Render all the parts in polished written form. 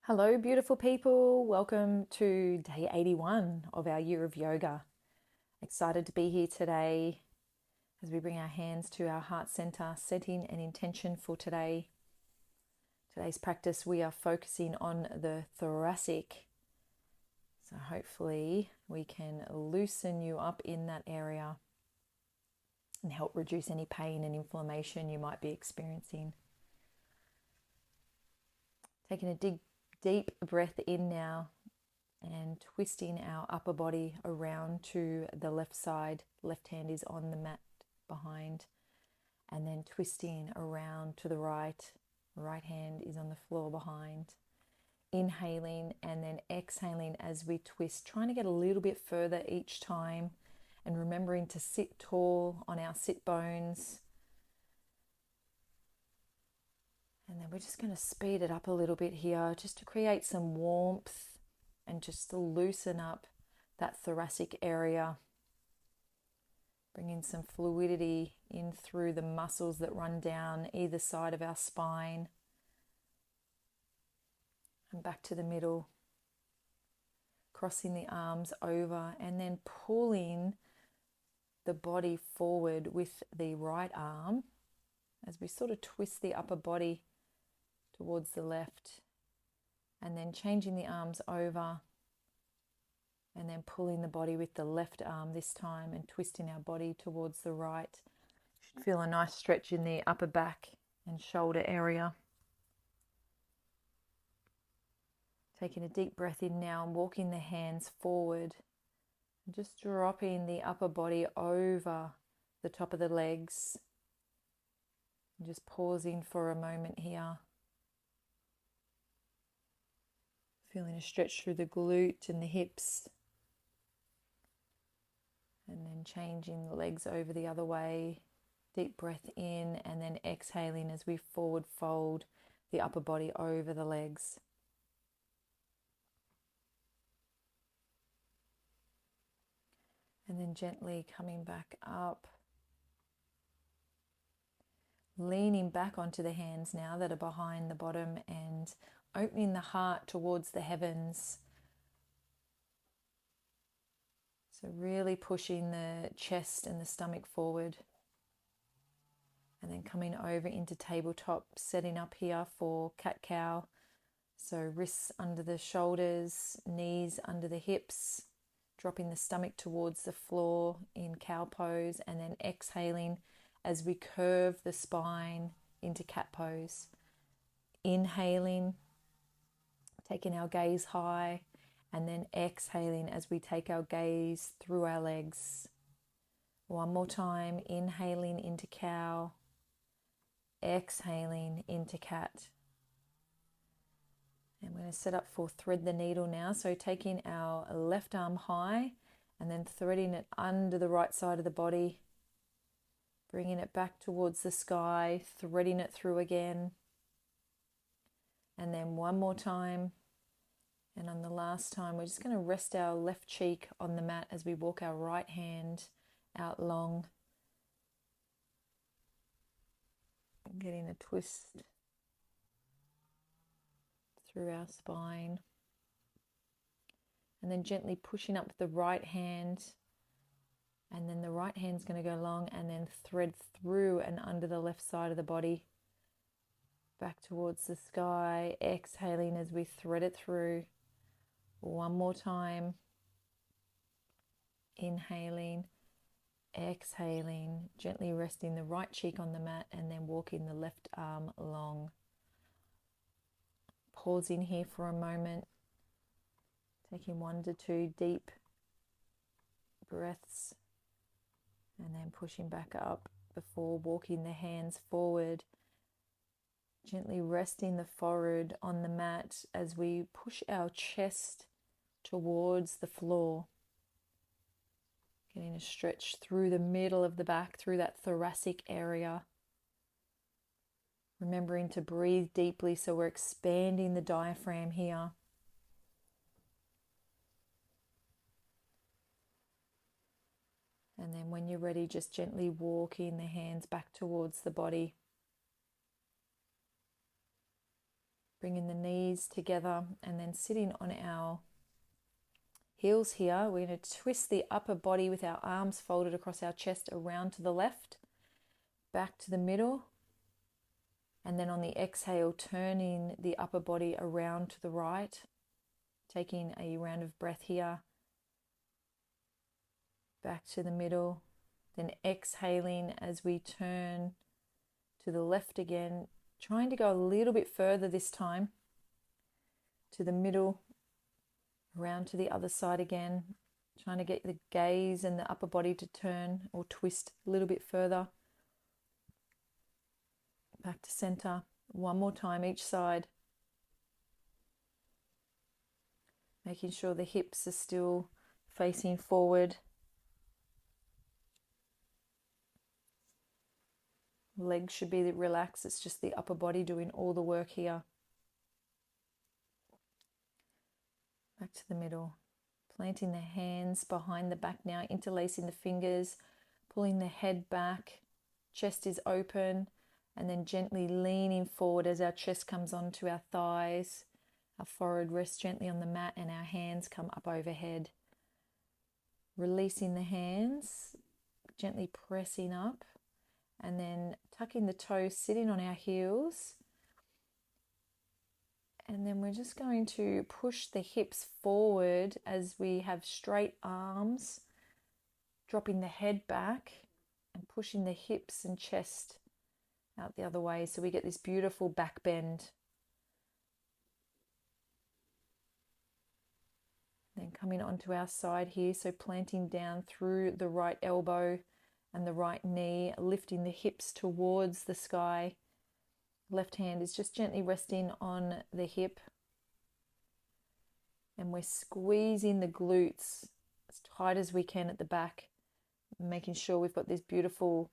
Hello, beautiful people. Welcome to day 81 of our year of yoga. Excited to be here today as we bring our hands to our heart center, setting an intention for today. Today's practice, we are focusing on the thoracic. So hopefully we can loosen you up in that area and help reduce any pain and inflammation you might be experiencing. Taking a deep breath in now and twisting our upper body around to the left side. Left hand is on the mat behind, and then twisting around to the right. Right hand is on the floor behind. Inhaling and then exhaling as we twist, trying to get a little bit further each time, and remembering to sit tall on our sit bones. And then we're just going to speed it up a little bit here just to create some warmth and just to loosen up that thoracic area. Bringing some fluidity in through the muscles that run down either side of our spine. And back to the middle. Crossing the arms over and then pulling the body forward with the right arm as we sort of twist the upper body towards the left, and then changing the arms over and then pulling the body with the left arm this time and twisting our body towards the right. Should feel a nice stretch in the upper back and shoulder area. Taking a deep breath in now and walking the hands forward and just dropping the upper body over the top of the legs and just pausing for a moment here. Feeling a stretch through the glute and the hips. And then changing the legs over the other way. Deep breath in and then exhaling as we forward fold the upper body over the legs. And then gently coming back up. Leaning back onto the hands now that are behind the bottom and opening the heart towards the heavens. So really pushing the chest and the stomach forward. And then coming over into tabletop, setting up here for cat-cow. So wrists under the shoulders, knees under the hips, dropping the stomach towards the floor in cow pose, and then exhaling as we curve the spine into cat pose. Inhaling, taking our gaze high, and then exhaling as we take our gaze through our legs. One more time, inhaling into cow, exhaling into cat. And we're going to set up for thread the needle now. So taking our left arm high and then threading it under the right side of the body, bringing it back towards the sky, threading it through again. And then one more time. And on the last time, we're just going to rest our left cheek on the mat as we walk our right hand out long. Getting a twist through our spine. And then gently pushing up the right hand. And then the right hand's going to go long and then thread through and under the left side of the body. Back towards the sky, exhaling as we thread it through. One more time. Inhaling, exhaling, gently resting the right cheek on the mat and then walking the left arm long. Pausing here for a moment, taking 1 to 2 deep breaths and then pushing back up before walking the hands forward. Gently resting the forehead on the mat as we push our chest towards the floor. Getting a stretch through the middle of the back, through that thoracic area. Remembering to breathe deeply so we're expanding the diaphragm here. And then when you're ready, just gently walking the hands back towards the body. Bringing the knees together and then sitting on our heels here. We're going to twist the upper body with our arms folded across our chest around to the left, back to the middle, and then on the exhale, turning the upper body around to the right, taking a round of breath here, back to the middle, then exhaling as we turn to the left again, trying to go a little bit further this time, to the middle, around to the other side again, trying to get the gaze and the upper body to turn or twist a little bit further. Back to center, one more time each side. Making sure the hips are still facing forward. Legs should be relaxed, it's just the upper body doing all the work here. Back to the middle. Planting the hands behind the back now, interlacing the fingers, pulling the head back, chest is open, and then gently leaning forward as our chest comes onto our thighs. Our forehead rests gently on the mat and our hands come up overhead. Releasing the hands, gently pressing up, and then tucking the toes, sitting on our heels. And then we're just going to push the hips forward as we have straight arms, dropping the head back and pushing the hips and chest out the other way, so we get this beautiful back bend. Then coming onto our side here, so planting down through the right elbow and the right knee, lifting the hips towards the sky. Left hand is just gently resting on the hip. And we're squeezing the glutes as tight as we can at the back, making sure we've got this beautiful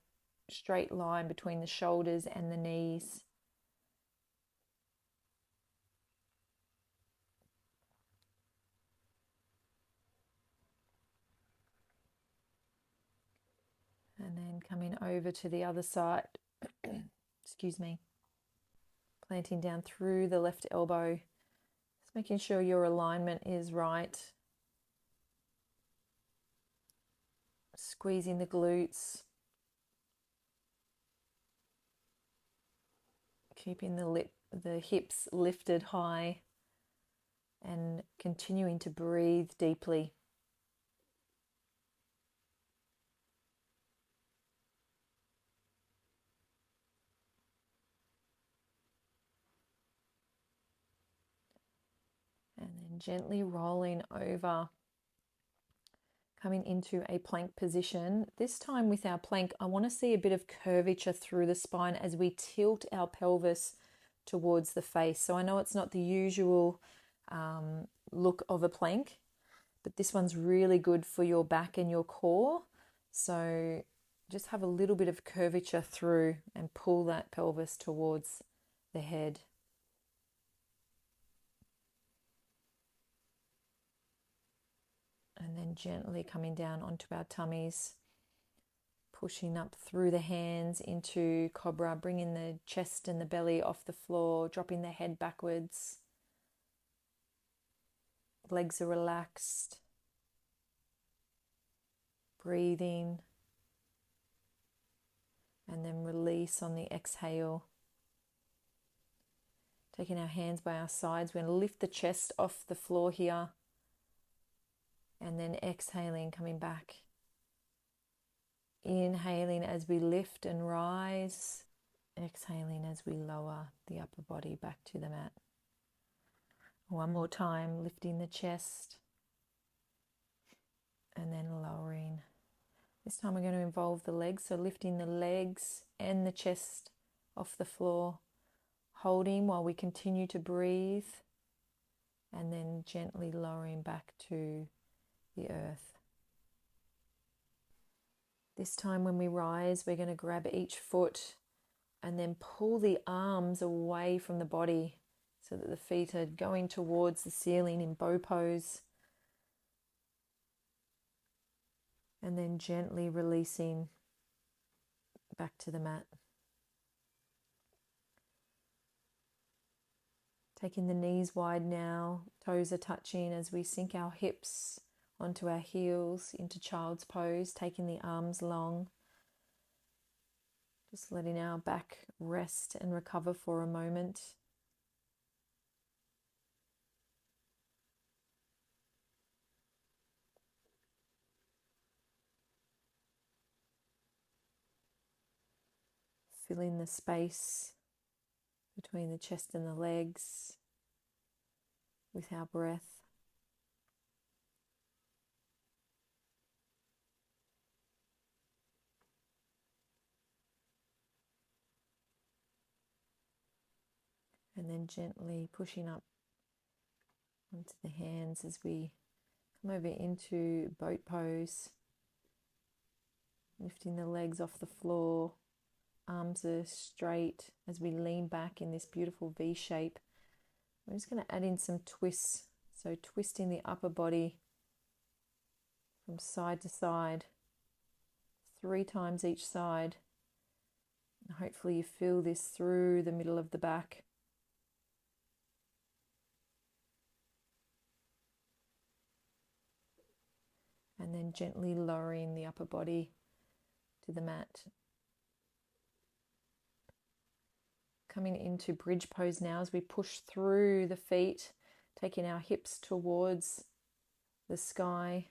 straight line between the shoulders and the knees. And then coming over to the other side, excuse me, planting down through the left elbow, just making sure your alignment is right. Squeezing the glutes, keeping the hips lifted high, and continuing to breathe deeply. And then gently rolling over, coming into a plank position. This time with our plank, I want to see a bit of curvature through the spine as we tilt our pelvis towards the face. So I know it's not the usual look of a plank, but this one's really good for your back and your core. So just have a little bit of curvature through and pull that pelvis towards the head. And then gently coming down onto our tummies, pushing up through the hands into cobra, bringing the chest and the belly off the floor, dropping the head backwards. Legs are relaxed. Breathing. And then release on the exhale. Taking our hands by our sides, we're going to lift the chest off the floor here. And then exhaling, coming back. Inhaling as we lift and rise. Exhaling as we lower the upper body back to the mat. One more time, lifting the chest. And then lowering. This time we're going to involve the legs. So lifting the legs and the chest off the floor. Holding while we continue to breathe. And then gently lowering back to the earth. This time when we rise, we're going to grab each foot and then pull the arms away from the body so that the feet are going towards the ceiling in bow pose. And then gently releasing back to the mat. Taking the knees wide now, toes are touching as we sink our hips onto our heels into child's pose, taking the arms long. Just letting our back rest and recover for a moment. Filling the space between the chest and the legs with our breath. And then gently pushing up onto the hands as we come over into boat pose. Lifting the legs off the floor, arms are straight as we lean back in this beautiful V shape. I'm just going to add in some twists. So twisting the upper body from side to side, 3 times each side. And hopefully you feel this through the middle of the back. And then gently lowering the upper body to the mat. Coming into bridge pose now as we push through the feet, taking our hips towards the sky,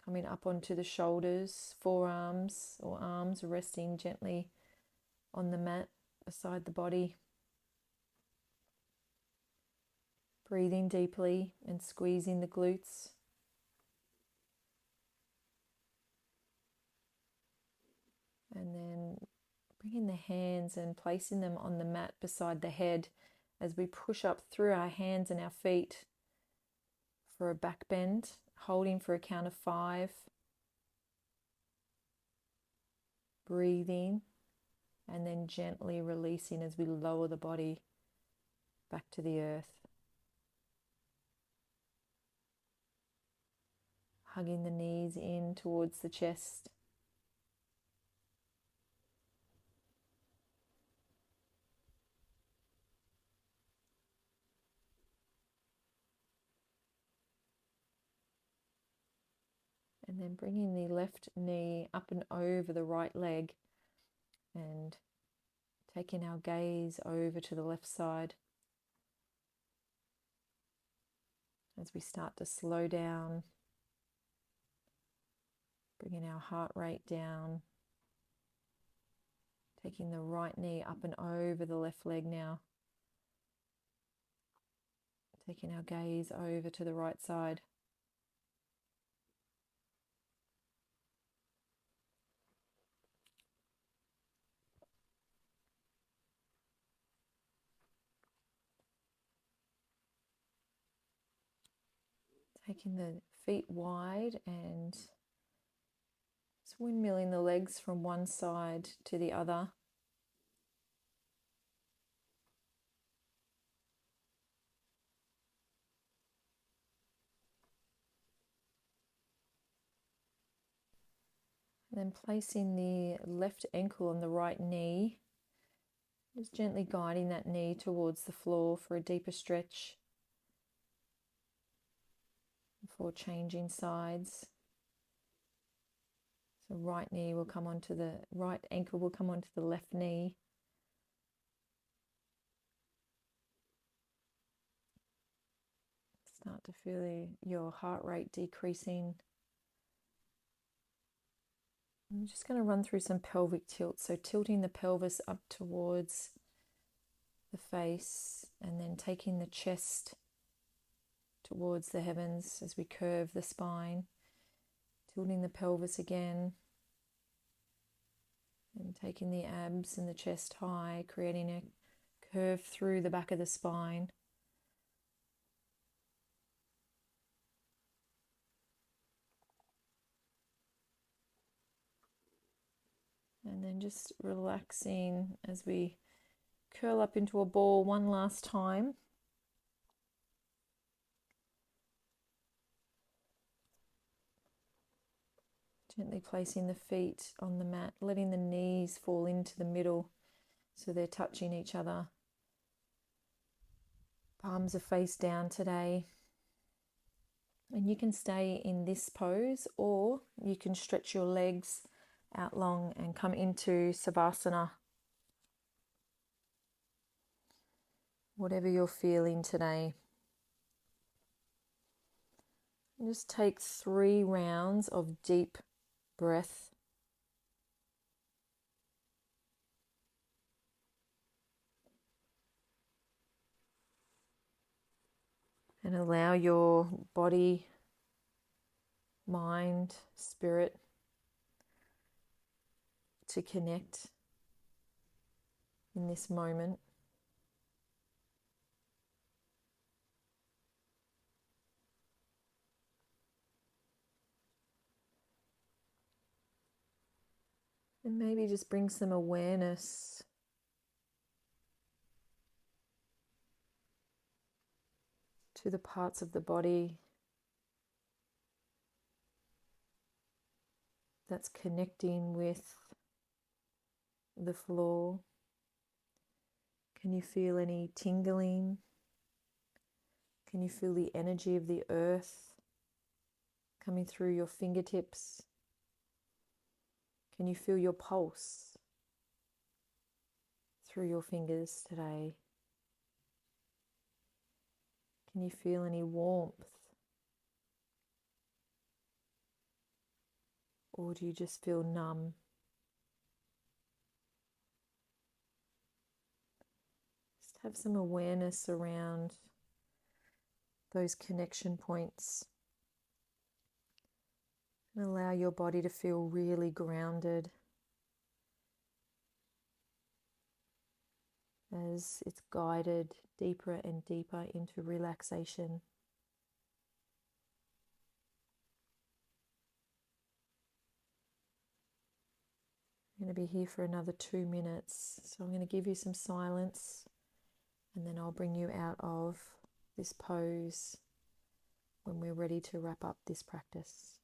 coming up onto the shoulders, forearms or arms resting gently on the mat beside the body. Breathing deeply and squeezing the glutes. And then bringing the hands and placing them on the mat beside the head as we push up through our hands and our feet for a back bend, holding for a count of 5. Breathing and then gently releasing as we lower the body back to the earth. Hugging the knees in towards the chest. And then bringing the left knee up and over the right leg and taking our gaze over to the left side as we start to slow down, bringing our heart rate down, taking the right knee up and over the left leg now, taking our gaze over to the right side. Taking the feet wide and just windmilling the legs from one side to the other. And then placing the left ankle on the right knee, just gently guiding that knee towards the floor for a deeper stretch before changing sides. So right ankle will come onto the left knee. Start to feel your heart rate decreasing. I'm just going to run through some pelvic tilt. So tilting the pelvis up towards the face and then taking the chest towards the heavens as we curve the spine. Tilting the pelvis again and taking the abs and the chest high, creating a curve through the back of the spine. And then just relaxing as we curl up into a ball one last time. Gently placing the feet on the mat, letting the knees fall into the middle so they're touching each other. Palms are face down today. And you can stay in this pose, or you can stretch your legs out long and come into Savasana. Whatever you're feeling today. And just take 3 rounds of deep breath. And allow your body, mind, spirit to connect in this moment. And maybe just bring some awareness to the parts of the body that's connecting with the floor. Can you feel any tingling? Can you feel the energy of the earth coming through your fingertips? Can you feel your pulse through your fingers today? Can you feel any warmth? Or do you just feel numb? Just have some awareness around those connection points. And allow your body to feel really grounded as it's guided deeper and deeper into relaxation. I'm going to be here for another 2 minutes, so I'm going to give you some silence and then I'll bring you out of this pose when we're ready to wrap up this practice.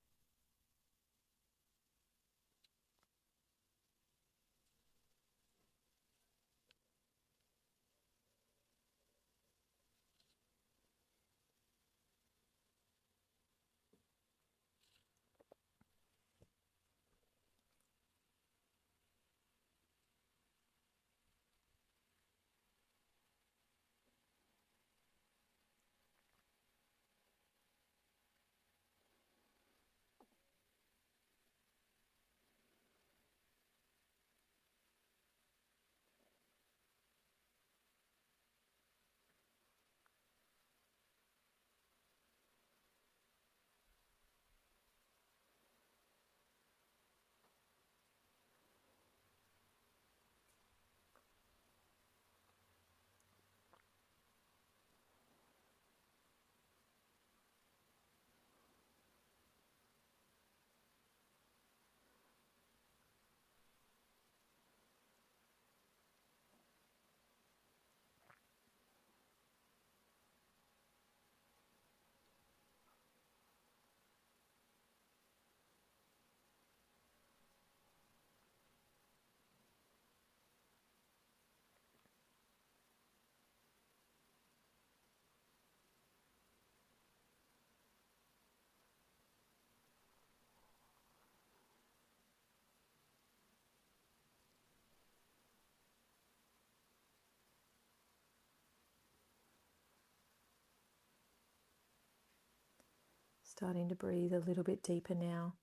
Starting to breathe a little bit deeper now.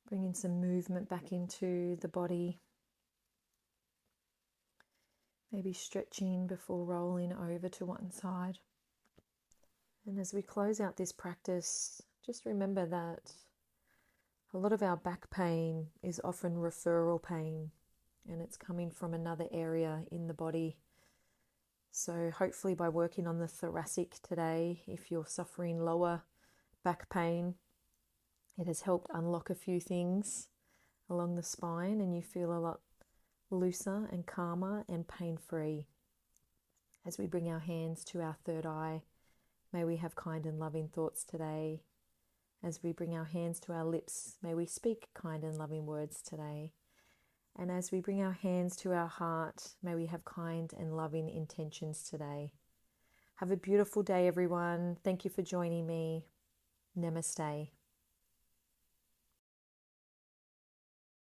Bringing some movement back into the body. Maybe stretching before rolling over to one side. And as we close out this practice, just remember that a lot of our back pain is often referral pain, and it's coming from another area in the body. So hopefully by working on the thoracic today, if you're suffering lower back pain, it has helped unlock a few things along the spine and you feel a lot looser and calmer and pain-free. As we bring our hands to our third eye, may we have kind and loving thoughts today. As we bring our hands to our lips, may we speak kind and loving words today. And as we bring our hands to our heart, may we have kind and loving intentions today. Have a beautiful day, everyone. Thank you for joining me. Namaste.